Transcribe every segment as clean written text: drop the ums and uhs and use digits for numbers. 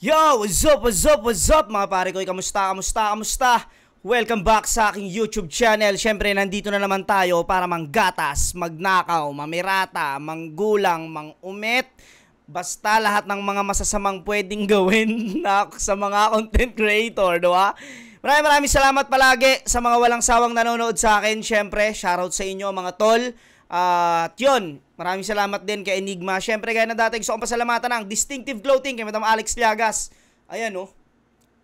Yo! What's up? What's up? What's up mga pare ko? Kamusta? Kamusta? Kamusta? Welcome back sa aking YouTube channel. Siyempre, nandito na naman tayo para manggatas, magnakaw, mamirata, manggulang, mangumit. Basta lahat ng mga masasamang pwedeng gawin sa mga content creator, diba? Maraming salamat palagi sa mga walang sawang nanonood sa akin. Siyempre, shoutout sa inyo mga tol. At yun, maraming salamat din kay Enigma. Siyempre, gaya na dati, gusto kong pasalamatan ng Distinctive Clothing kay Madam Alex Llagas. Ayan oh,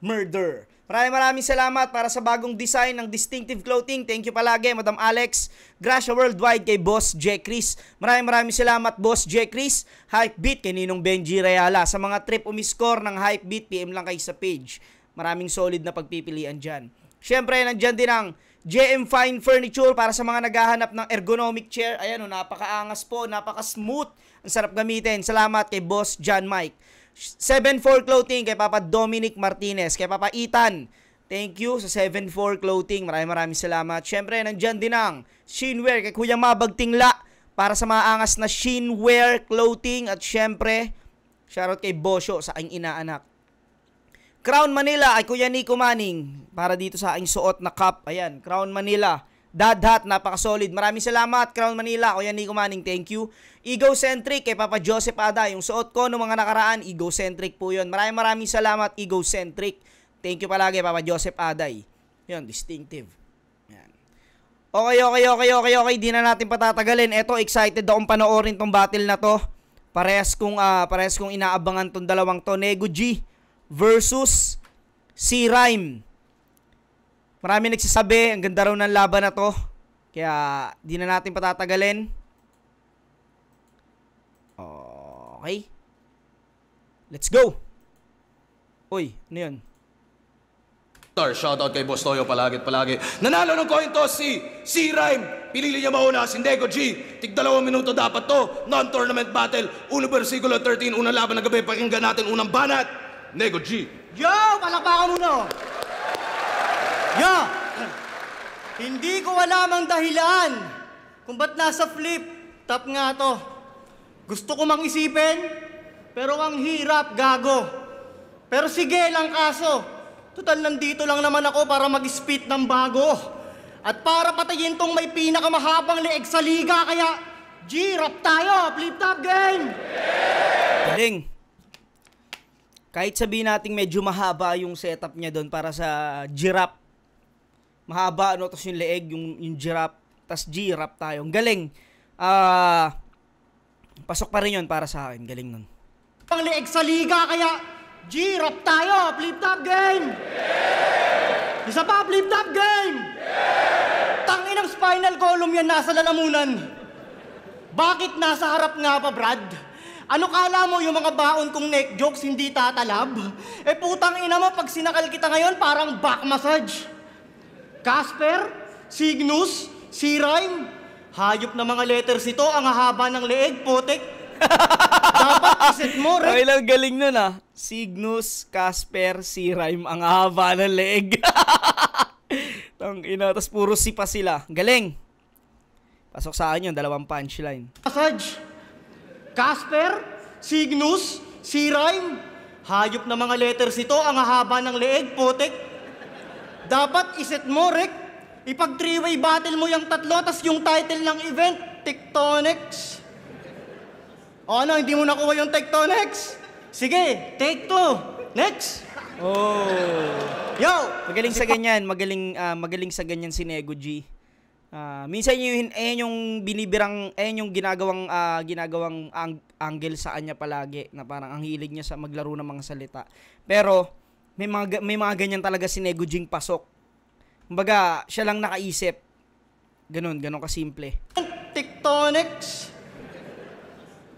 murder. Maraming salamat para sa bagong design ng Distinctive Clothing. Thank you palagi, Madam Alex. Gracia Worldwide kay Boss J. Chris. Maraming salamat, Boss J. Chris. Hypebeat kay Ninong Benji Rayala. Sa mga trip umiscore ng Hypebeat, PM lang kayo sa page. Maraming solid na pagpipilian dyan. Siyempre, nandyan din ang JM Fine Furniture para sa mga naghahanap ng ergonomic chair. Ayan o, napakaangas po, napaka-smooth. Ang sarap gamitin. Salamat kay Boss John Mike. 7-4 Clothing kay Papa Dominic Martinez. Kay Papa Ethan, thank you sa 7-4 Clothing. Maraming salamat. Siyempre, nandyan din ang Shinwear kay Kuya Mabag Tingla para sa mga angas na Shinwear Clothing. At siyempre, shoutout kay Bosyo sa aking inaanak. Crown Manila ay Kuya Nico Manning para dito sa aking suot na cup. Ayan, Crown Manila. Dad hat, napaka-solid. Maraming salamat, Crown Manila. Kuya Nico Manning, thank you. Egocentric kay Papa Joseph Ada. Yung suot ko noong mga nakaraan, Egocentric po yun. Maraming salamat, Egocentric. Thank you palagi, Papa Joseph Aday. Yun, distinctive. Yan. Okay. Di na natin patatagalin. Eto, excited akong panoorin tong battle na to. Parehas kong inaabangan tong dalawang to. Nego G versus C-Rhyme. Marami nagsasabi, ang ganda raw ng laban na to. Kaya, di na natin patatagalin. Okay. Let's go. Uy, ano yun? Shoutout kay Boss Toyo palagi. Nanalo ng coin toss si C-Rhyme. Pilili niya mauna si Nego G. Tig 2 minuto dapat to. Non-tournament battle. 1 versikulo 13. Unang laban ng gabi. Pakinggan natin unang banat. Nego G. Yo! Palakpakan muna! Yo! Hindi ko alam ang dahilan kung ba't nasa flip top nga to. Gusto ko mang isipin, pero ang hirap, gago. Pero sige lang kaso. Total, nandito lang naman ako para mag-spit ng bago. At para patayin tong may pinakamahabang leeg sa liga, kaya G-rap tayo! Flip top game! Galing. Kahit sabihin natin medyo mahaba yung setup niya doon para sa giraffe. Mahaba, ano, tapos yung leeg, yung giraffe, tapos G-rap tayo. Ang galing. Pasok pa rin yun para sa akin. Galing nun. Ang leeg sa liga, kaya G-rap tayo! Flip top game! Isa pa, flip top game! Tangin ang spinal column yan, nasa lalamunan. Bakit nasa harap nga pa, Brad? Ano kala mo yung mga baon kong neck jokes hindi tatalab? Eh putang ina mo, pag sinakal kita ngayon, parang back massage. Casper, Cygnus, C-Rhyme, hayop na mga letters ito, ang hahaba ng leeg, putik. Dapat iset mo, Ay lang, galing nun ah. Cygnus, Casper, C-Rhyme, ang haba ng leeg. Tang ina, tas puro sipa sila. Galing. Pasok sa akin yun, 2 punchline. Massage. Casper, Cygnus, C-Rhyme, hayop na mga letters ito, ang hahaba ng leeg, putik. Dapat iset mo, Rick. Ipag 3-way battle mo yung tatlo, tas yung title ng event, Tectonics. O ano, hindi mo nakuha yung Tectonics? Sige, take 2. Next. Oh. Yo! Magaling sa ganyan, magaling sa ganyan si Nego G. Minsan yung binibirang, yung ginagawang angle sa kanya palagi na parang ang hilig niya sa maglaro ng mga salita. Pero may mga ganyan talaga si Nego Jing pasok. Kumbaga, siya lang nakaisip. Ganun kasimple. Tectonics.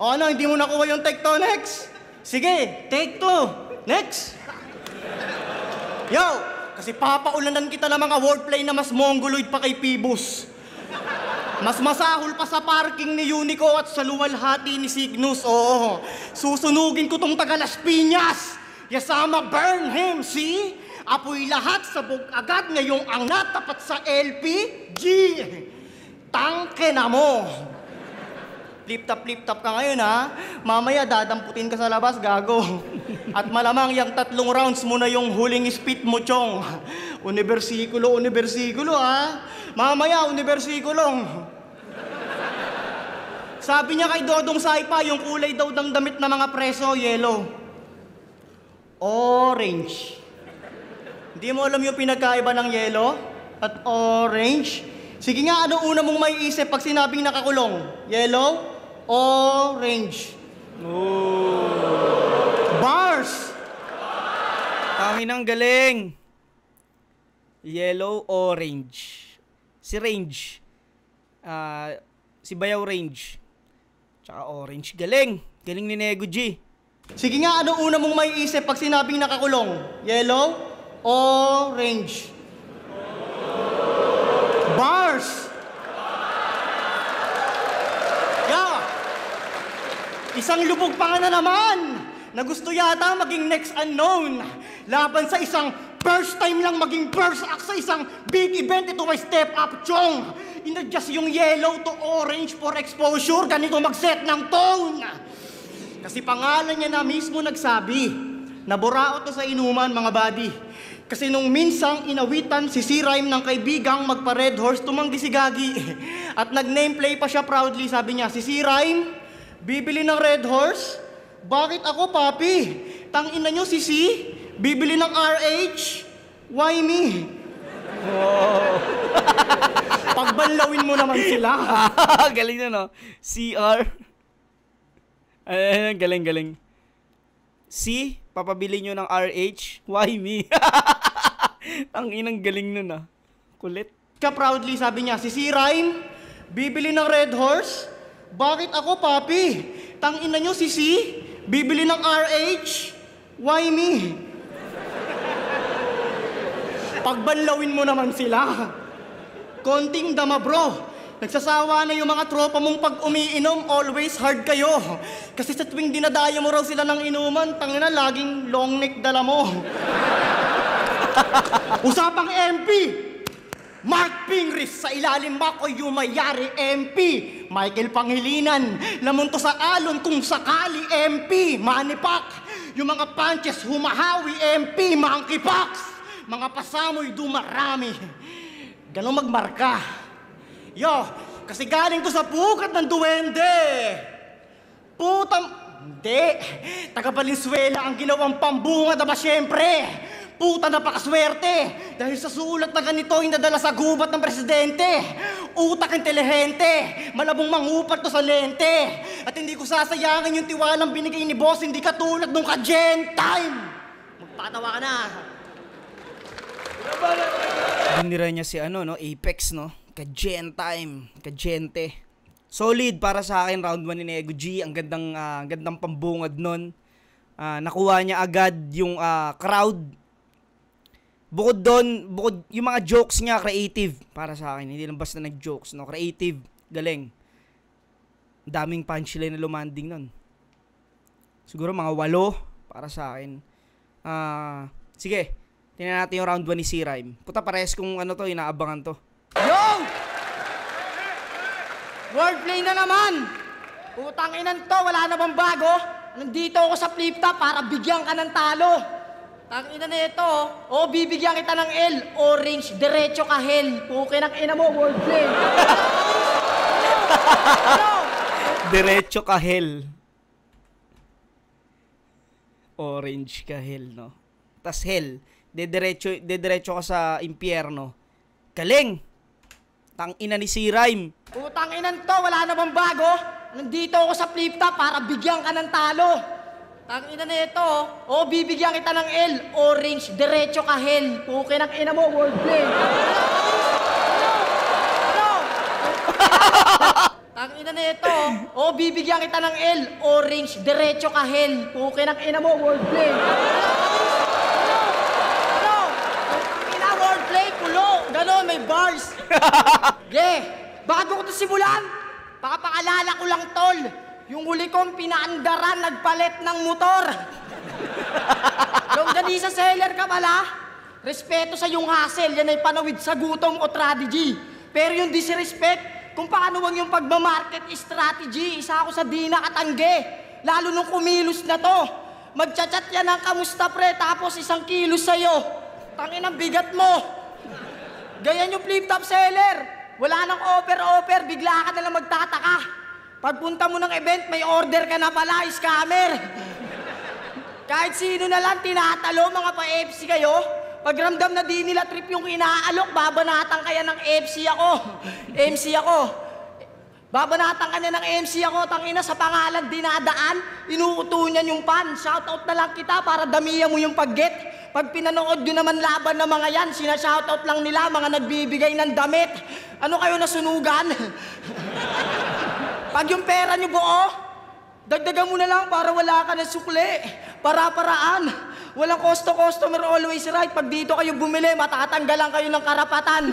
O ano, hindi mo nakuha yung Tectonics? Sige, take 2. Next. Yo! Kasi papaulanan kita ng mga wordplay na mas mongoloid pa kay Phoebus. Mas masahol pa sa parking ni Unico at sa luwalhati ni Cygnus. Oo, susunugin ko tong taga Las Piñas. Yasama burn him, see? Apoy lahat, sabog agad ngayong angat tapat sa LPG. Tangke na mo. Flip top ka ngayon, ha? Mamaya dadamputin ka sa labas, gago. At malamang yung 3 rounds mo na yung huling spit mo, chong. Universikulo, ha? Mamaya, universikulong. Sabi niya kay Dodong Saipa, yung kulay daw ng damit ng mga preso, yellow. Orange. Hindi mo alam yung pinagkaiba ng yellow at orange? Sige nga, ano una mong may isip pag sinabing nakakulong? Yellow? Orange. Bars! Tanginang galing. Yellow, orange. Si Range. Si Bayaw Range. Tsaka orange. Galing. Galing ni Nego G. Sige nga, ano una mong may isip pag sinabing nakakulong? Yellow? Orange. Bars! Yeah! Isang lubog pa nga na naman na gusto yata maging next unknown laban sa isang first time lang maging first act sa isang big event. Ito ay step up, chong. Inadjust yung yellow to orange for exposure. Ganito mag-set ng tone. Kasi pangalan niya na mismo nagsabi na burao to sa inuman, mga buddy. Kasi nung minsang inawitan si C-Rhyme ng kaibigang magpa-Red Horse, tumanggi si Gagi. At nag-nameplay pa siya proudly, sabi niya, si C-Rhyme, bibili ng Red Horse? Bakit ako, papi? Tangina nyo si C, bibili ng RH? Why me? Wow. Pagbanlawin mo naman sila. Galing na, no? CR. Galing. C, papabili nyo ng RH? Why me? Ang inang galing nun, ah. Kulit. Siya proudly, sabi niya, si C-Rhyme, bibili ng Red Horse? Bakit ako, papi? Tangina nyo si C, bibili ng RH? Why me? Pagbanlawin mo naman sila. Konting dama, bro. Nagsasawa na yung mga tropa mong pag umiinom, always hard kayo. Kasi sa tuwing dinadaya mo raw sila ng inuman, tangina, laging long neck dala mo. Usapang MP, Mark Pingris, sa ilalim ba ko yung mayari MP? Michael Pangilinan, lamunto sa alon kung sakali MP. Manipak, yung mga punches humahawi MP. Monkey Pox, mga pasamoy dumarami. Ganong magmarka. Yo, kasi galing to sa pukat ng duwende. Putang... Hindi. Taga Valenzuela ang ginawang pambunga na ba siyempre? Puta, napakaswerte. Dahil sa sulat na ganito yung nadala sa gubat ng presidente. Utak intelihente. Malabong mangupat to sa lente. At hindi ko sasayangin yung tiwalang binigay ni boss. Hindi katulad nung ka-gen time. Magpatawa ka na. Binira niya si Apex, no? Ka-gen time, ka-gente. Solid para sa akin round 1 ni Nego G. Ang gandang pambungad nun. Nakuha niya agad yung crowd. Bukod yung mga jokes niya, creative para sa akin. Hindi lang basta nag-jokes, no? Creative, galing. Daming punchline na lumanding nun. Siguro mga 8 para sa akin. Sige, tingnan natin yung round 1 ni C-Rhyme. Puta, parehas kung inaabangan to. Yo! Wordplay na naman! Putang inan to, wala na bang bago? Nandito ako sa flip top para bigyan ka ng talo. Tangina na ito, bibigyan kita ng L. Orange, diretso ka hell. Pukin ang ina mo, wordplay. Diretso ka hell. Orange ka hell, no? Tas hell, dediretso ka sa impyerno. Galing! Tang ina ni C-Rhyme. Putang inan to, wala na bang bago? Nandito ako sa flip top para bigyan ka ng talo. Tang ina na ito, bibigyan kita ng L. Orange, diretso ka hell. Pukin ang ina mo, wordplay. Tang ina na ito, bibigyan kita ng L. Orange, diretso ka hell. Pukin ang ina mo, wordplay. Ganon, may bars. Bago ko ito simulan, pakapaalala ko lang, tol. Yung huli kong pinaandaran, nagpalit ng motor. Longganisa seller ka pala, respeto sa yung hassle, yan ay panawid sa gutom o strategy. Pero yung disrespect, kung paano wag yung pagmamarket strategy. Isa ako sa di nakatanggi. Lalo nung kumilos na to. Magchat-chat yan ng kamusta pre, tapos 1 kilo sa'yo. Tangin ang bigat mo. Ganyan yung flip-top seller. Wala nang offer, bigla ka nalang magtataka. Pagpunta mo ng event, may order ka na pala, scammer. Kahit sino na lang tinatalo, mga pa-FC kayo. Pagramdam na di nila trip yung inaalok, babanatan kaya ng MC ako. Babanatan ka niya ng MC ako, tangina sa pangalan dinadaan, inuuto niyan yung pan. Shoutout na lang kita para damihan mo yung pag-get. Pag pinanood nyo naman laban ng mga yan, sinashoutout lang nila, mga nagbibigay ng damit. Ano kayo nasunugan? Pag yung pera nyo buo, dagdagan mo na lang para wala ka na sukli. Para-paraan. Walang customer always right. Pag dito kayo bumili, matatanggalan kayo ng karapatan.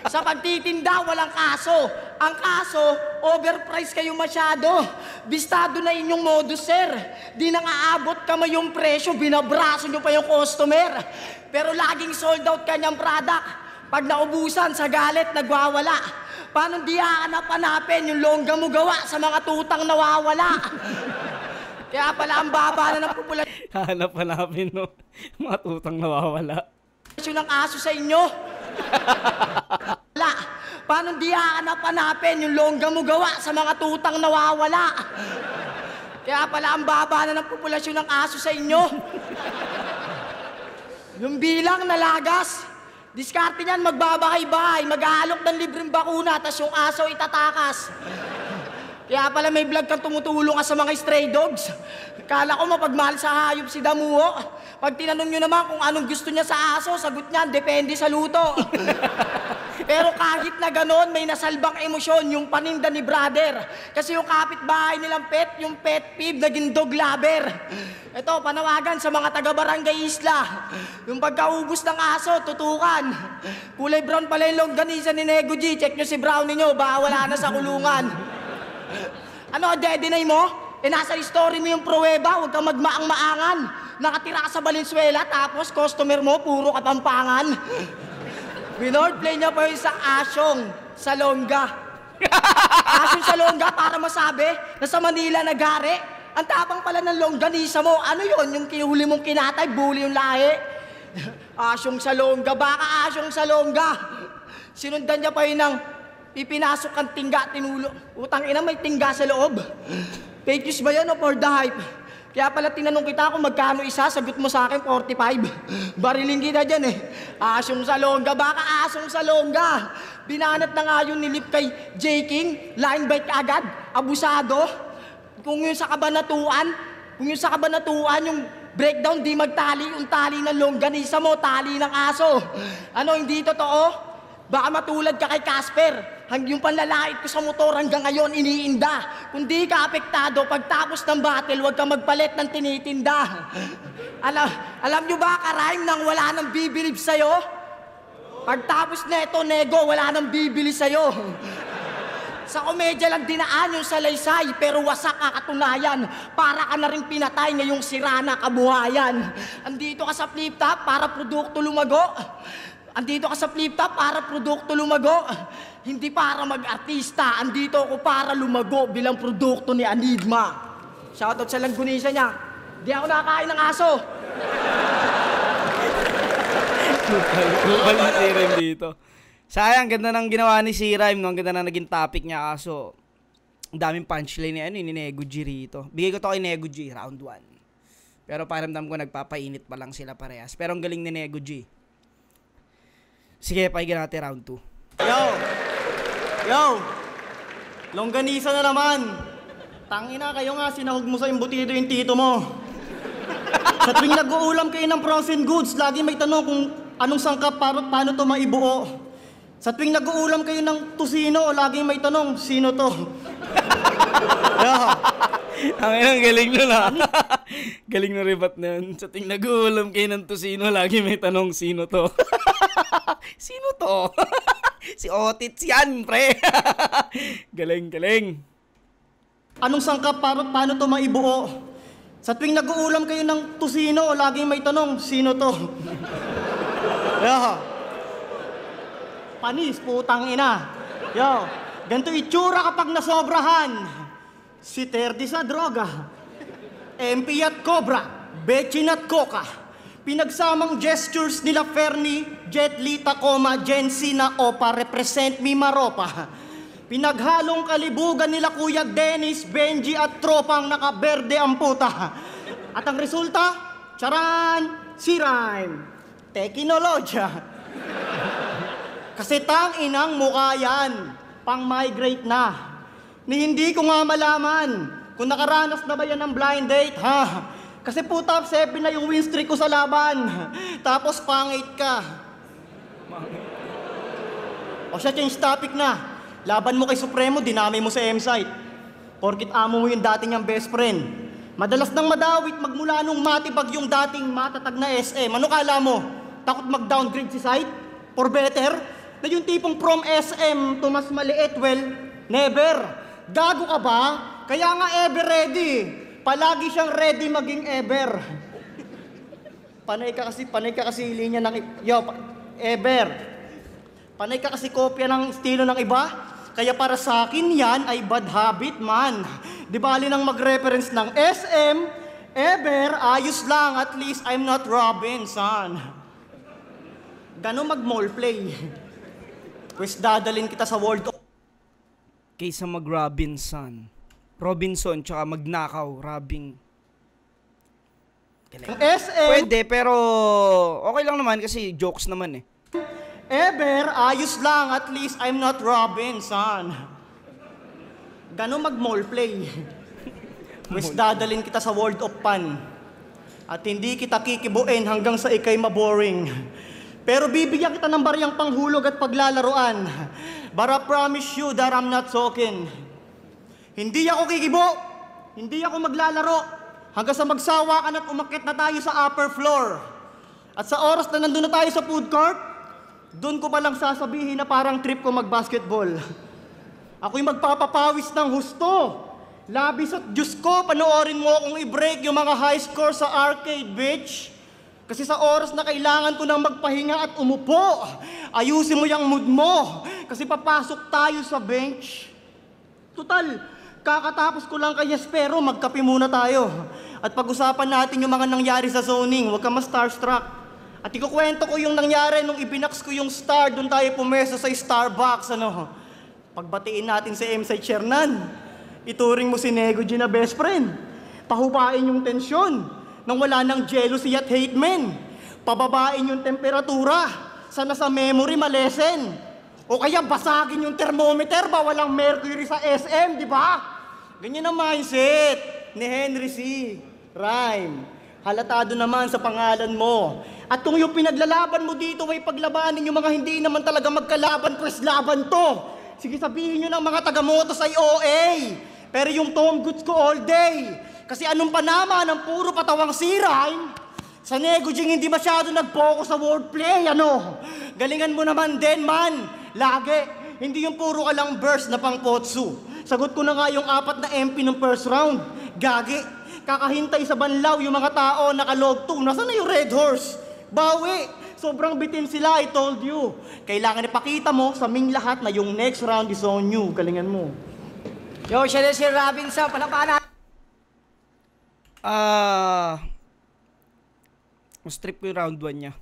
Sa pagtitinda, walang kaso. Ang kaso, overpriced kayo masyado. Bistado na inyong modus, sir. Di nang aabot kamay yung presyo, binabraso nyo pa yung customer. Pero laging sold out kanyang product. Pag naubusan, sa galit, nagwawala. Paano di hanap-hanapin yung longga mo gawa sa mga tutang nawawala? Kaya pala ang baba na ng populasyon Hanap-hanapin, no? Mga tutang nawawala. ng aso sa inyo. Wala. Paano di hanap-hanapin yung longga mo gawa sa mga tutang nawawala? Kaya pala ang baba na ng populasyon ng aso sa inyo. Yung bilang nalagas, diskarte niyan, magbabahay-bahay, mag-aalok ng libreng bakuna, tas yung aso itatakas. Kaya pala may vlog kang tumutulong ka sa mga stray dogs. Kala ko mapagmahal sa hayop si Damuo. Pag tinanong nyo naman kung anong gusto niya sa aso, sagot niya, depende sa luto. Pero kahit na ganon, may nasalbang emosyon yung paninda ni brother. Kasi yung kapitbahay nilang pet, yung pet peeve, naging dog lover. Ito, panawagan sa mga taga-barangay Isla. Yung pagkaubos ng aso, tutukan. Kulay brown pala yung longganisa ni Nego G. Check nyo si Brownie nyo, baka wala na sa kulungan. Ano, de-deny mo? Nasa story mo yung pruweba, huwag kang magmaang-maangan. Nakatira ka sa Valenzuela, tapos customer mo, puro Kapampangan. Winord play niya pa yun sa Asyong Salonga. Asyong Salonga, para masabi na sa Manila nagari. Ang tapang pala ng longganisa mo. Ano yun? Yung kinahuli mong kinatay, bully yung lahi. Asyong Salonga, baka Asyong Salonga. Sinundan niya pa yun ng ipinasok ang tingga, tinulo. Utang ina, may tingga sa loob. Fake news ba yan o for the hype? Kaya pala tinanong kita kung magkano isa, sagot mo sa akin 45. Barilin kita dyan eh. Asyong Salonga, baka Asyong Salonga. Binanat na nga yung nilip kay J. King, line bite agad, abusado. Kung yung sa kabanatuan, yung breakdown, di magtali yung tali ng longganisa mo, tali ng aso. Ano, hindi totoo? Baka matulad ka kay Casper. Yung panlalait ko sa motor hanggang ngayon iniinda. Kung di ka apektado, pagtapos ng battle, huwag ka magpalit ng tinitinda. Alam nyo ba, karime nang wala nang bibilib sa'yo? Pagtapos na ito, Nego, wala nang bibili sa'yo. Sa komedya lang dinaan yung salaysay, pero wasak ka katunayan. Para ka na rin pinatay ngayong sira na kabuhayan. Andito ka sa flip-top para produkto lumago. Andito ka sa flip-top para produkto lumago. Hindi para mag-artista. Andito ako para lumago bilang produkto ni Enigma. Shoutout sa langgunisa niya. Di ako nakakain ng aso. Kupal na si Rhyme dito. Sayang, ganda ng ginawa ni si Rhyme, no? Ang ganda na naging topic niya, kaso ang daming punchline ni Nego G rito. Bigay ko to kay Nego G, round 1. Pero pakiramdam ko nagpapainit pa lang sila parehas. Pero ang galing ni Nego G. Sige, paigyan natin round 2. Yo! Longganisa na naman. Tangina, kayo nga, sinahog mo sa imbutido yung tito mo. Sa tuwing nag-uulam kayo ng frozen goods, lagi may tanong kung anong sangkap, paano to maibuo. Sa tuwing nag-uulam kayo ng tusino, lagi may tanong, sino to? Ang galing nun ha. Galing na ribat na yun. Sa tuwing nag-uulam kayo ng tusino, lagi may tanong, sino to? Sino to? Si Otits yan, pre. Galing. Anong sangkap, paano to maibuo? Sa tuwing nag-uulam kayo ng tusino, laging may tanong, sino to? Panis, putang ina. Yo, Ganito itsura kapag nasobrahan. Si Terdi sa droga. MP at Cobra. Betchin at Coca. Pinagsamang gestures nila Fernie, Jet Li, Tacoma, Jency na Opa, represent me Maropa. Pinaghalong kalibugan nila Kuya Dennis, Benji at tropang nakaberde ang puta. At ang resulta, charan, si Rhyme. Teknolodya. Kasi tang inang mukha yan. Pang-migrate na. Ni hindi ko nga malaman kung nakaranas na ba yan ng blind date, ha? Kasi po top 7 na yung win streak ko sa laban. Tapos pangit ka. O siya, change topic na. Laban mo kay Supremo, dinamay mo sa M-site. Porkit amo mo yung dating niyang best friend. Madalas nang madawit magmula nung matibag yung dating matatag na SM. Ano kala mo? Takot mag-downgrade si site? For better? Na yung tipong from SM to mas maliit, well, never. Gago ka ba? Kaya nga ever ready. Palagi siyang ready maging ever. Panay ka kasi linya ng ever. Panay ka kasi kopya ng estilo ng iba. Kaya para sa akin yan ay bad habit man. Di bali nang mag-reference ng SM, ever, ayos lang, at least I'm not Robinson. Gano'n mag-mall play. Pwes dadalin kita sa world of... Kaysa mag-Robinson. Robinson, tsaka magnakaw, robbing. SM, Pwede, pero okay lang naman kasi jokes naman eh. ever, ayos lang, at least I'm not Robinson. Gano'n mag-mall play. Pwes dadalin kita sa world of fun. At hindi kita kikibuin hanggang sa ikay maboring. Pero bibigyan kita ng bariyang panghulog at paglalaruan. But I promise you that I'm not talking. Hindi ako kikibo. Hindi ako maglalaro. Hanggang sa magsawakan at umakyat na tayo sa upper floor. At sa oras na nandun na tayo sa food court, doon ko palang sasabihin na parang trip ko mag-basketball. Ako'y magpapapawis ng husto. Labis at Diyos ko, panoorin mo akong i-break yung mga high score sa arcade, bitch. Kasi sa oras na kailangan ko nang magpahinga at umupo, ayusin mo yung mood mo. Kasi papasok tayo sa bench. Total, kakatapos ko lang kay Espero, magkape muna tayo. At pag-usapan natin yung mga nangyari sa zoning, huwag ka ma-starstruck. At ikukwento ko yung nangyari nung ibinax ko yung star, doon tayo pumeso sa Starbucks, ano. Pagbatiin natin si MC Chernan, ituring mo si Nego G na best friend. Pahubain yung tensyon, nang wala ng jealousy at hate men. Pababain yung temperatura, sana sa memory malesen. O kaya basagin yung thermometer ba walang mercury sa SM, di ba? Ganyan ang mindset ni Henry C. Rhyme. Halatado naman sa pangalan mo. At kung yung pinaglalaban mo dito ay paglabanin yung mga hindi naman talaga magkalaban, pues laban to. Sige, sabihin nyo ng mga taga-motos ay OA. Pero yung Tom Goods ko all day. Kasi anong panama ng puro patawang si Rhyme, sa Nego Jing hindi masyado nag-focus sa wordplay, ano? Galingan mo naman din, man. Lagi. Hindi yung puro ka lang burst na pang potsu. Sagot ko na nga yung 4 na MP ng first round. Gagi. Kakahintay sa banlaw yung mga tao nakalog 2. Nasaan na yung Red Horse? Bawi. Sobrang bitin sila, I told you. Kailangan ipakita mo sa aming lahat na yung next round is on you. Galingan mo. Yo, siya na si Robinson. Palapanan. Mas trip ko yung round 1 niya.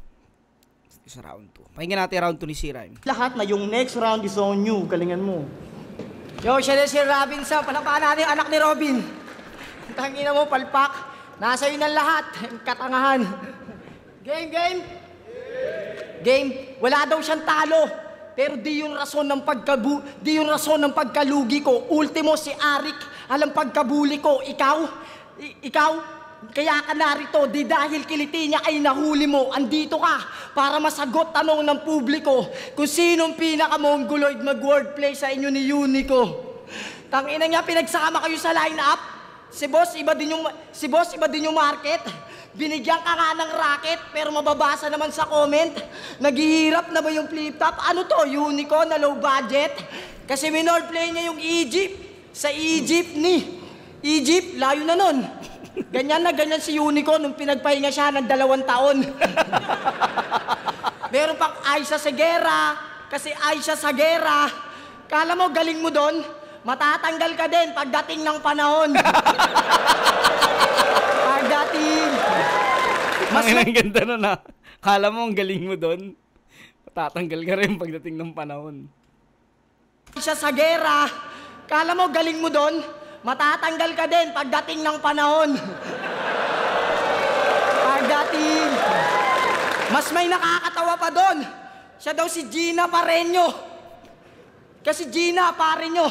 Sa round 2. Pakinggan natin round 2 ni C-Rhyme. Lahat na yung next round is on you. Galingan mo. Yo, siya na si Robinson. Palapanan natin yung anak ni Robin. Tangina mo, palpak. Nasa yun ang lahat. Katangahan. Game, game. Game. Wala daw siyang talo. Pero di yung rason ng pagkalugi ko. Ultimo si Arik. Alam pagkabuli ko. Ikaw, kaya ka narito, di dahil kiliti niya ay nahuli mo, andito ka para masagot tanong ng publiko kung sinong pinaka-mongoloid mag-wordplay sa inyo ni Unico. Tangina niya, pinagsama kayo sa line-up. Si boss, iba din yung market. Binigyan ka nga ng racket, pero mababasa naman sa comment. Naghihirap na ba yung flip-top? Ano to, Unico na low budget? Kasi minor-play niya yung Egypt. Sa Egypt layo na nun. Ganyan na ganyan si Unico nung pinagpahinga siya ng 2 taon. Meron pang Aisha Sagera, kasi Aisha Sagera, Kala mo galing mo doon, matatanggal ka din pagdating ng panahon. Pagdating. Mas ang ganda nun ha. Kala mo ang galing mo doon, matatanggal ka rin pagdating ng panahon. Siya sa gera, kala mo galing mo doon, matatanggal ka din pagdating ng panahon. Pagdating. Mas may nakakatawa pa doon. Siya daw si Gina Pareño. Kasi Gina, pare nyo.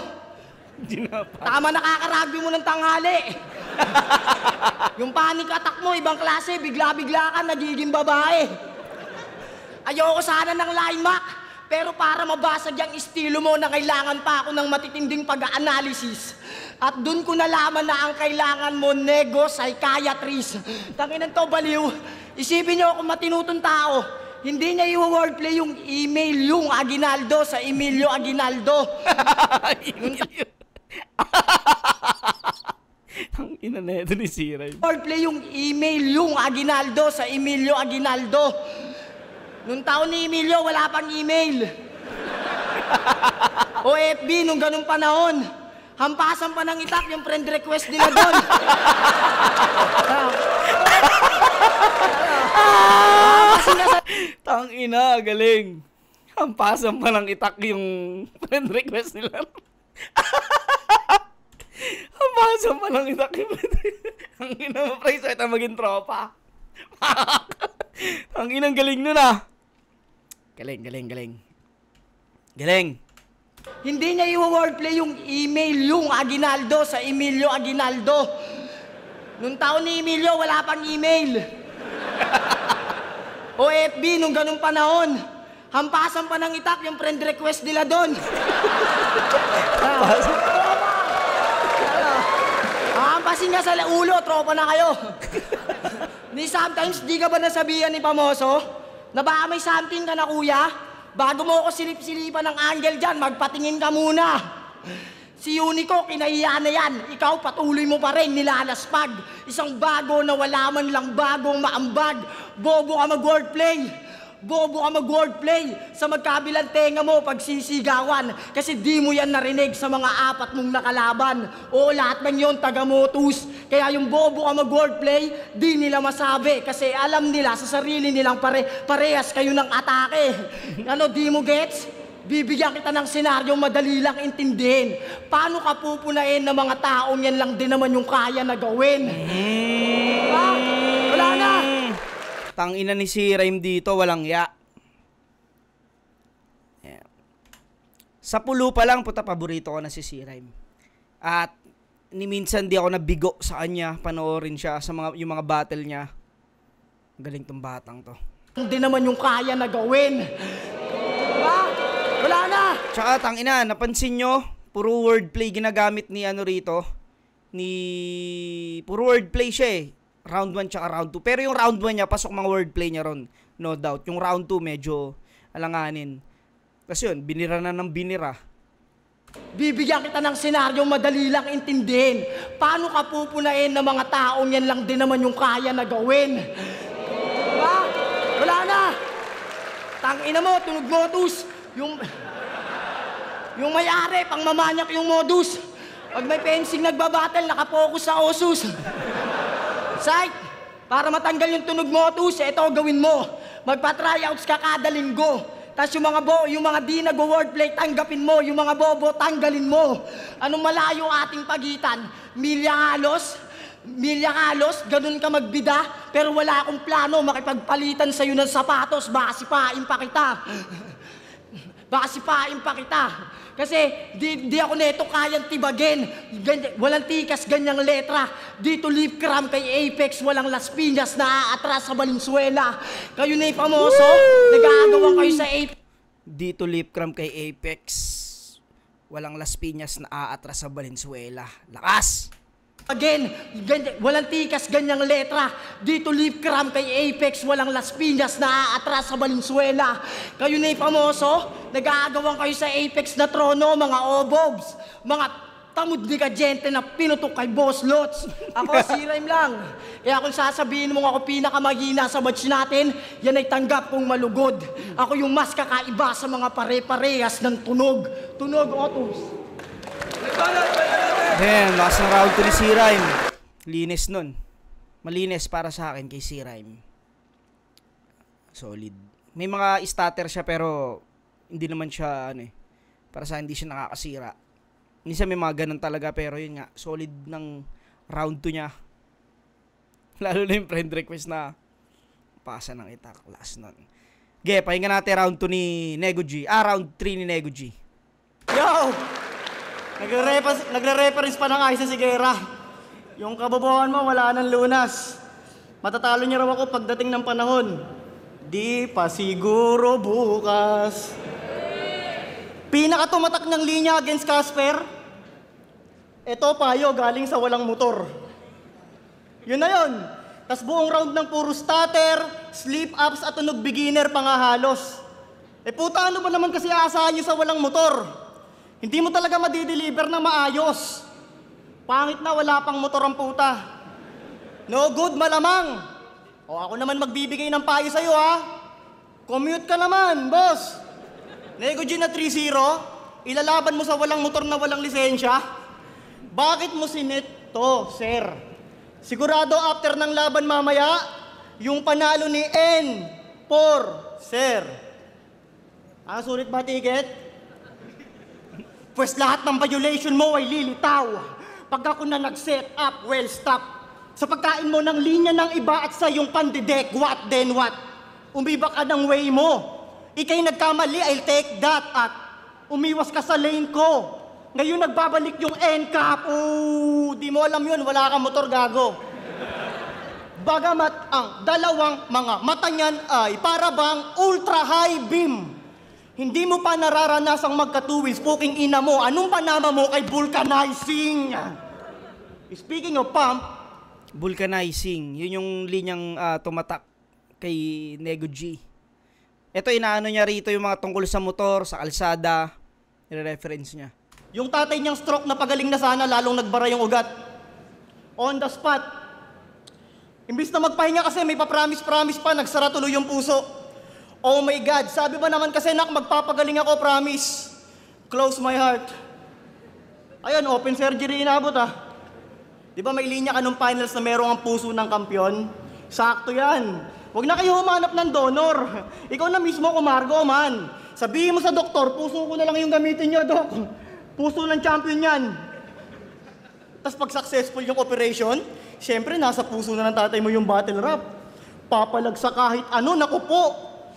Tama nakakaragbi mo ng tanghali. Yung panic attack mo, ibang klase, bigla-bigla ka, nagiging babae. Ayoko sana ng Limac, pero para mabasag yung estilo mo na kailangan pa ako ng matitinding pag-analysis. At dun ko nalaman na ang kailangan mo, nego-psychiatrist. Tanginan to, baliw. Isipin nyo kung matinutong tao, hindi niya i-wordplay yung email yung Aguinaldo sa Emilio Aguinaldo. Ang ina na ito ni Siray. Wordplay yung email yung Aguinaldo sa Emilio Aguinaldo. Nung taon ni Emilio, wala pang email. O FB, nung ganung panahon, hampasan pa ng itak yung friend request nila doon. Tang ina, galing. Hampasan pa ng itak yung friend request nila. Hampasan pa ng itak yung friend request. Ang ina mo, pre, so ito maging tropa. Ang inang galing nun ah. Galing. Galing. Hindi niya i-wordplay yung email yung Aguinaldo sa Emilio Aguinaldo. Nung taon ni Emilio, wala pang email. O FB, nung ganung panahon, hampasan pa ng itak yung friend request nila doon. Hampasin nga sa ulo, tropa na kayo. Ni sometimes, di ka ba nasabihan ni Pamoso na baka may something ka na kuya? Bago mo ako silip-silipan ng angle dyan, magpatingin ka muna. Si Unico, kinahiya na yan. Ikaw, patuloy mo pa rin nilalaspag. Isang bago na wala man lang bagong maambag. Bobo ka mag-wordplay. Bobo ka mag-wordplay. Sa magkabilang tenga mo pagsisigawan. Kasi di mo yan narinig sa mga apat mong nakalaban. O lahat ng yon taga-motus. Kaya yung bobo ka mag-wordplay, di nila masabi. Kasi alam nila sa sarili nilang parehas kayo ng atake. Ano, di mo gets? Bibigyan kita ng senaryong madali lang intindihin. Paano ka pupunain ng mga taong yan lang din naman yung kaya na gawin? Ha? Wala na! Tangina ni si Rhyme dito, walang ya. Yeah. Sa pulo pa lang, puta, paborito ko na si Rhyme. At ni minsan di ako nabigo sa kanya, panoorin siya sa yung mga battle niya. Galing tong batang to. Hindi naman yung kaya na gawin. Ha? Wala na! Tsaka tangina, napansin nyo, puro wordplay ginagamit ni ano rito. Puro wordplay siya eh. Round 1 tsaka round 2. Pero yung round 1 niya, pasok mga wordplay niya ron. No doubt. Yung round 2 medyo alanganin. Kasi yun, binira na ng binira. Bibigyan kita ng senaryong madali lang intindihin. Paano ka pupunain ng mga taong yan lang din naman yung kaya na gawin? Ha? Wala na! Tangina mo, tunog modus. Yung may-ari, pang mamanyak yung modus. Pag may fencing nagbabattle, nakapokus sa osus. Sight, para matanggal yung tunog modus, ito gawin mo. Magpa-tryouts ka kada linggo. Tapos yung mga di nag-wordplay, tanggapin mo. Yung mga bobo, tanggalin mo. Anong malayo ating pagitan? Milya halos, ganun ka magbida, pero wala akong plano makipagpalitan sa'yo ng sapatos, baka sipain pa kita. Kasi di ako neto kayang tibagin. Walang tikas, ganyang letra. Dito lip cram kay Apex, walang Las Piñas na aatras sa Valenzuela. Kayo na Pamoso, nag-aagawan kayo sa Apex. Dito lip cram kay Apex, walang Las Piñas na aatras sa Valenzuela. Lakas! Again, walang tikas, ganyang letra. Dito lip cram kay Apex, walang Las Piñas na aatras sa Valenzuela. Kayo na Pamoso, nag-aagawan kayo sa Apex na trono, mga obobs, mga tamod ni Kajente na pinutok kay Boss Lots. Ako, si Rhyme lang. Kaya kung sasabihin mong ako pinakamahina sa match natin, yan ay tanggap kong malugod. Ako yung mas kakaiba sa mga pare-parehas ng tunog. Tunog, Otus. Ayan, lakas ng round 2 ni C-Rhyme. Linis nun. Malinis para sa akin kay C-Rhyme. Solid. May mga stutter siya pero hindi naman siya para sa hindi siya nakakasira. Minsan may mga ganun talaga pero yun nga, solid ng round 2 niya. Lalo na yung friend request na pasa ng itak. Last nun. Okay, pahinga natin round 2 ni Nego G. Round 3 ni Nego G. Yo! Nagre-reference pa ng Aiza Sigera. Yung kabobohan mo, wala nang lunas. Matatalo niya raw ako pagdating ng panahon. Di pa siguro bukas. Pinakatumatak ng linya against Casper. Ito payo galing sa walang motor. Yun na yun. Tas buong round ng puro stutter, sleep-ups at tunog beginner pa nga halos. Puta, ano ba naman kasi aasahan nyo sa walang motor? Hindi mo talaga madideliver na maayos. Pangit na wala pang motor ang puta. No good, malamang. O ako naman magbibigay ng payo sa'yo ha. Commute ka naman, boss. Nego G na 3-0, ilalaban mo sa walang motor na walang lisensya? Bakit mo sinito, sir? Sigurado after ng laban mamaya, yung panalo ni N4, sir. Sulit ba ticket? Pues lahat ng violation mo ay lilitaw. Pag ako na nag-set up, well stop. Sa pagkain mo ng linya ng iba at sa yung pandidek, what then what? Umiba ka ng way mo. Ika'y nagkamali, I'll take that at umiwas ka sa lane ko. Ngayon nagbabalik yung NCAP. Di mo alam yun, wala kang motor, gago. Bagamat ang dalawang mga mata niyan ay para bang ultra high beam. Hindi mo pa nararanasang magkatuwis, puking ina mo. Anong panama mo kay vulcanizing? Speaking of pump, Vulcanizing, yun yung linyang tumatak kay Nego G. Ito inaano niya rito yung mga tungkol sa motor, sa kalsada, nire-reference niya. yung tatay niyang stroke na pagaling na sana, lalong nagbara yung ugat. On the spot. Imbis na magpahinga kasi may pa-promise pa, nagsara tuloy yung puso. Oh my God, sabi ba naman kasi nak, magpapagaling ako, promise. Close my heart. Ayun, open surgery inabot ah. Di ba may linya ka nung finals na merong ang puso ng kampyon? Sakto yan. Huwag na kayo humanap ng donor. Ikaw na mismo kumargo, man. Sabihin mo sa doktor, puso ko na lang yung gamitin nyo, dok. Puso ng champion yan. Tapos pag successful yung operation, syempre nasa puso na ng tatay mo yung battle rap. Papalag sa kahit ano, naku po.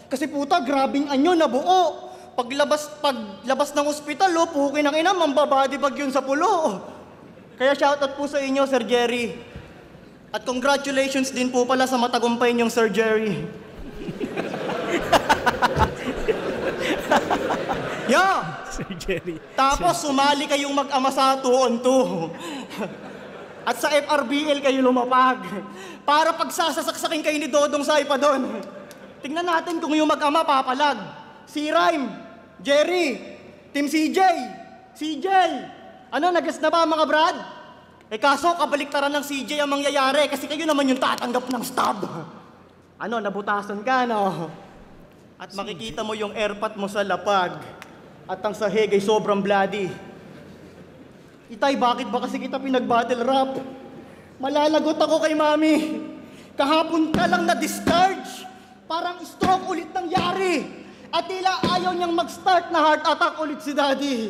Kasi puta, grabing anyo, nabuo. Paglabas ng ospital, pukin ang ina, mambabody bag yun sa pulo. Kaya shoutout po sa inyo, Sir Jerry. At congratulations din po pala sa matagumpay niyong surgery. Yeah! Surgery. Tapos sumali kayong mag-ama sa 2-on-2. At sa FRBL kayo lumapag. Para pagsasasaksakin kayo ni Dodong Saipa doon. Tingnan natin kung yung mag-ama papalag. Si Rhyme, Jerry, Team CJ, CJ. Ano, nag-guess na ba mga brad? Kaso kabaliktaran ng CJ ang mangyayari kasi kayo naman yung tatanggap ng stab. Ano, nabutasan ka, no? At makikita mo yung airpot mo sa lapag. At ang sahig ay sobrang bloody. Itay, bakit ba kasi kita pinag-battle rap? Malalagot ako kay mami. Kahapon ka lang na-discharge. Parang stroke ulit nangyari. At tila ayaw niyang mag-start na heart attack ulit si daddy.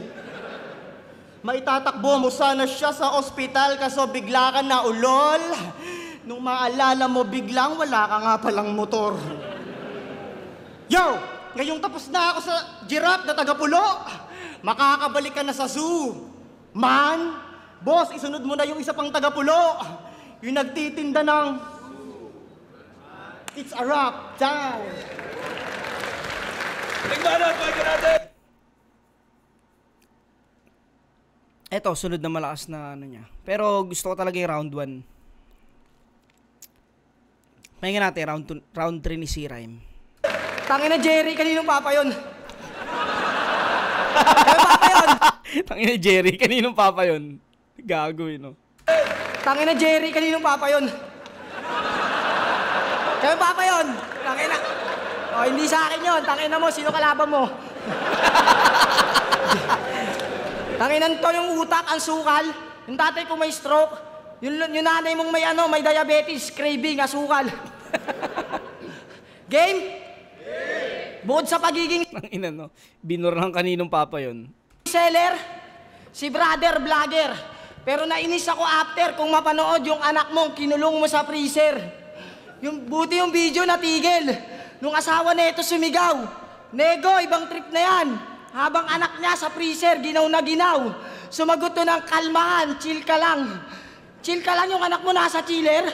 Maitatakbo mo sana siya sa ospital kaso bigla ka na ulol. Nung maalala mo biglang wala ka nga palang motor. Yo! Ngayong tapos na ako sa giraffe na taga-pulo, makakabalik ka na sa zoo. Man, boss, isunod mo na yung isa pang taga-pulo. Yung nagtitinda ng... It's a wrap. Down. Tingnan natin! Eto, sunod na malakas na ano niya. Pero gusto ko talaga yung round 1. Pahinga natin, round 3 ni C-Rhyme. Tangin na Jerry, kaninong papa yun? Kaya papa yun? Tangina Jerry, kaninong papa yun? Gago yun, no? Tangina Jerry, kaninong papa yun? Kayo papa yun? Tangina. O, hindi sa akin yun. Tangina mo, sino kalaban mo? Tanginan to yung utak, ang sukal. Yung tatay ko may stroke. Yung nanay mong may diabetes, craving, asukal. Game? Bukod sa pagiging Tangina, no? Binor ng kaninong papa yun. seller, si brother vlogger. Pero nainis ako after kung mapanood yung anak mong kinulong mo sa freezer. Buti yung video natigil. Nung asawa na ito sumigaw. Nego, ibang trip na yan. Habang anak niya sa freezer, ginaw na ginaw. Sumagot to ng kalmahan, chill ka lang. Chill ka lang yung anak mo nasa chiller.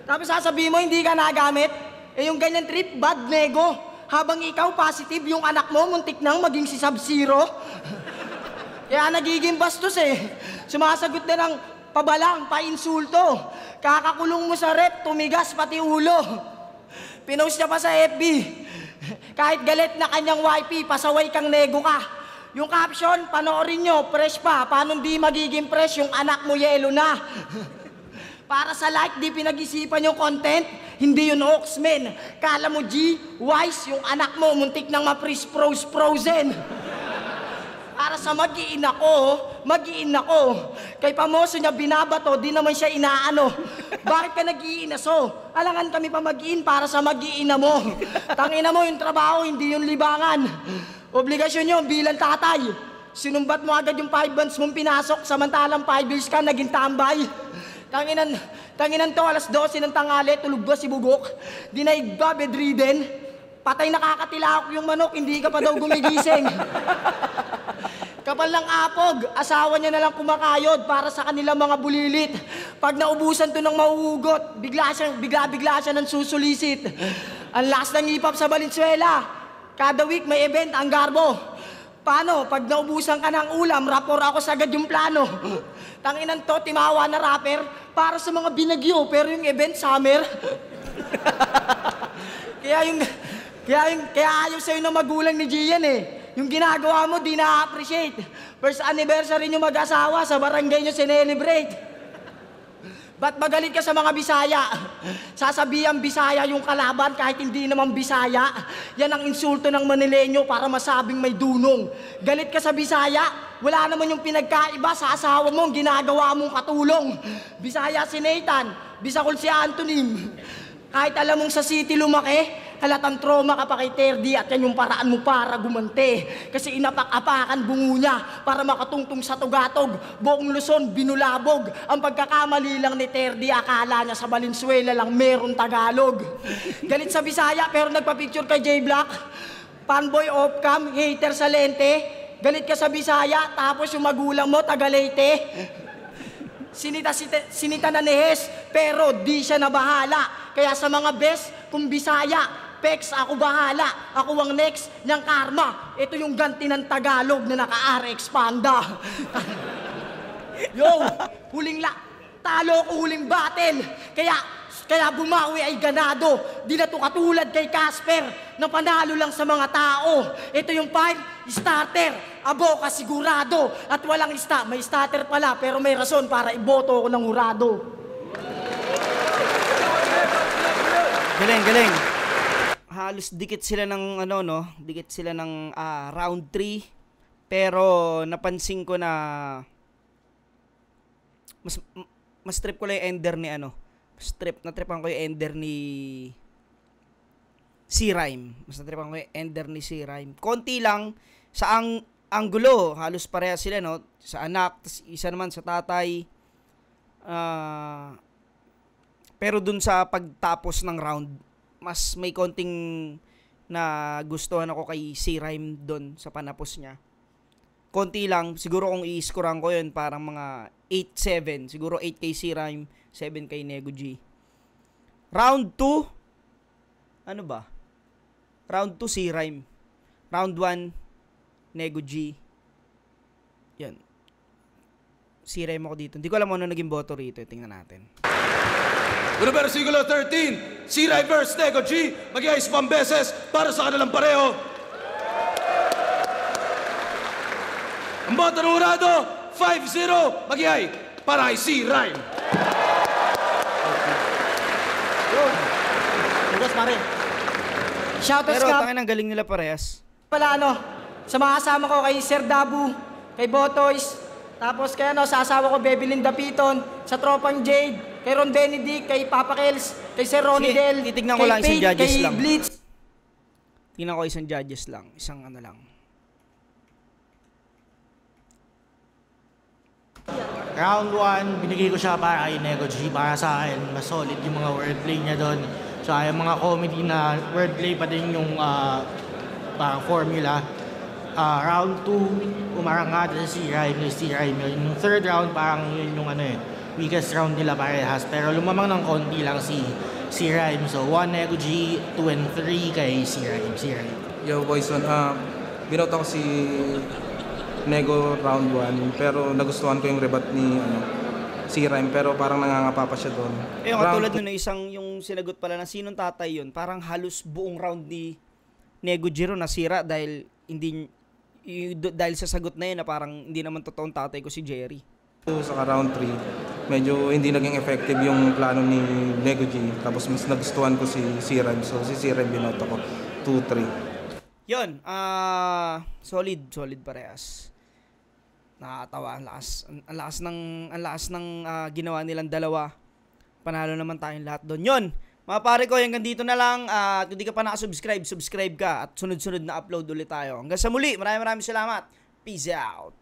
Tapos sasabihin mo, hindi ka nagamit. Eh yung ganyan trip, bad nego. Habang ikaw positive, yung anak mo muntik nang maging si Sub-Zero. Kaya nagiging bastos eh. Sumasagot na ng pabalang, painsulto. Kakakulong mo sa rep, tumigas pati ulo. Pinost niya pa sa FB. Kahit galit na kanyang YP, pasaway kang nego ka. Yung caption, panoorin nyo, fresh pa. Paano di magiging fresh yung anak mo yelo na? Para sa like, di pinag-isipan yung content, hindi yun Oxmen. Kala mo G, wise, yung anak mo, muntik nang ma-freeze frozen. Para sa mag-iin ako. Kay pamoso niya binabato, di naman siya inaano. Bakit ka nag-iinaso? Alangan kami pa mag-iin para sa mag-iina mo. Tangina mo yung trabaho, hindi yung libangan. Obligasyon nyo bilang tatay. Sinumbat mo agad yung 5 months mong pinasok, samantalang 5 years ka naging tambay. Tanginan to, alas 12 ng tanghali, tulog ba si Bugok? Dinaig ba, bedridden? Patay nakakatilaok yung manok, hindi ka pa daw gumigising. Kapal ng apog, asawa niya na lang kumakayod para sa kanilang mga bulilit. Pag naubusan to ng mauugot, bigla siya ng susulisit. Ang last ng hip-hop sa Valenzuela. Kada week may event ang Garbo. Paano? Pag naubusan ka ng ulam, rapor ako sagad yung plano. Tanginan to, timawa na rapper para sa mga binagyo, pero yung event summer. Kaya ayaw sa'yo ng magulang ni Gian eh. Yung ginagawa mo, di na-appreciate. First anniversary nyo mag-asawa, sa barangay nyo sinelebrate. Ba't magalit ka sa mga Bisaya? Sasabihan Bisaya yung kalaban kahit hindi naman Bisaya. Yan ang insulto ng Manileño para masabing may dunong. Galit ka sa Bisaya, wala naman yung pinagkaiba sa asawa mo, ginagawa mong katulong. Bisaya si Nathan, Bisakol si Antonym. Kahit alam mong sa city lumaki, halatang trauma ka pa kay Terdy at yan yung paraan mo para gumante. Kasi inapak-apakan bungo niya para makatungtong sa tugatog. Buong Luzon, binulabog. Ang pagkakamali lang ni Terdy, akala niya sa Valenzuela lang meron Tagalog. Galit sa Bisaya pero nagpa-picture kay J-Black. Fanboy off-cam, hater sa lente. Galit ka sa Bisaya tapos yung magulang mo taga Leyte. Sinita na ni Hes, pero di siya nabahala. Kaya sa mga best, kung Bisaya, Pex, ako bahala. Ako ang next ng karma. Ito yung ganti ng Tagalog na naka-RX Panda. Yo, talo ko huling battle. Kaya bumawi ay ganado. Di na to katulad kay Casper na panalo lang sa mga tao. Ito yung 5 starter. Abo ka sigurado. At walang may starter pala pero may rason para iboto ko ng hurado. Galing. Halos dikit sila ng dikit sila ng round 3. Pero napansin ko na mas trip ko lang yung ender ni natripan ko yung ender ni C-Rhyme. Mas natripan ko yung ender ni C-Rhyme. Konti lang sa anggulo, halos pareha sila, no? Sa anak, isa naman sa tatay. Pero dun sa pagtapos ng round, mas may konting na gustuhan ako kay C-Rhyme dun sa panapos niya. Konti lang, siguro kung i-scorean ko yun, parang mga 8-7. Siguro 8 kay C-Rhyme, 7 kay Nego G. Round 2, ano ba? Round 2 C-Rhyme. Round 1, Nego G. Yan. C-Rhyme ako dito. Hindi ko alam ano naging boto rito. Tingnan natin. Unang versikulo 13, C-Rhyme versus Nego G. Mag-iayos pang beses para sa kanilang pareho. Ang bata ng Urado, 5-0. Magyay para kay C. Rhyme. Bukas pare. Shoutouts Pero nga tangin ang galing nila parehas. pala sa mga kasama ko kay Sir Dabu, kay Botoys, tapos kay sa asawa ko Bebelyn Dapiton, sa tropang Jade, kay Ron Benedict, kay Papa Kels, kay Sir Ronnie Sige, Del, titignan ko kay lang isang Paige, judges kay lang. Blitz. Tingnan ko isang judges lang. Isang ano lang. Round 1, binigay ko siya para kay Nego G. Para sa akin, mas solid yung mga wordplay niya doon. So, yung mga comedy na wordplay pa din yung parang formula. Round 2, umarang nga din si Rhyme, yung third round, parang yun yung weakest round nila parehas. Pero lumamang ng konti lang si Rhyme. So, 1 Nego G, 2 and 3 kay si Rhyme. Yo boys, binoto ko si Nego round 1 pero nagustuhan ko yung rebat ni si Rhyme pero parang nangangapa pa siya doon. Yung katulad nun, isang yung sinagot pala na sinong tatay yun, parang halos buong round ni Nego Giro nasira dahil dahil sa sagot na yun na parang hindi naman totoong tatay ko si Jerry. Sa round 3, medyo hindi naging effective yung plano ni Nego G. Tapos mas nagustuhan ko si Rhyme. So si Rhyme binoto ko 2-3. Yun, solid parehas. Nakakatawa, ang lakas ng ginawa nilang dalawa. Panalo naman tayong lahat doon. Yun, mga pare ko, hanggang dito na lang. At kung di ka pa nakasubscribe, subscribe ka at sunod-sunod na upload ulit tayo. Hanggang sa muli, maraming salamat. Peace out.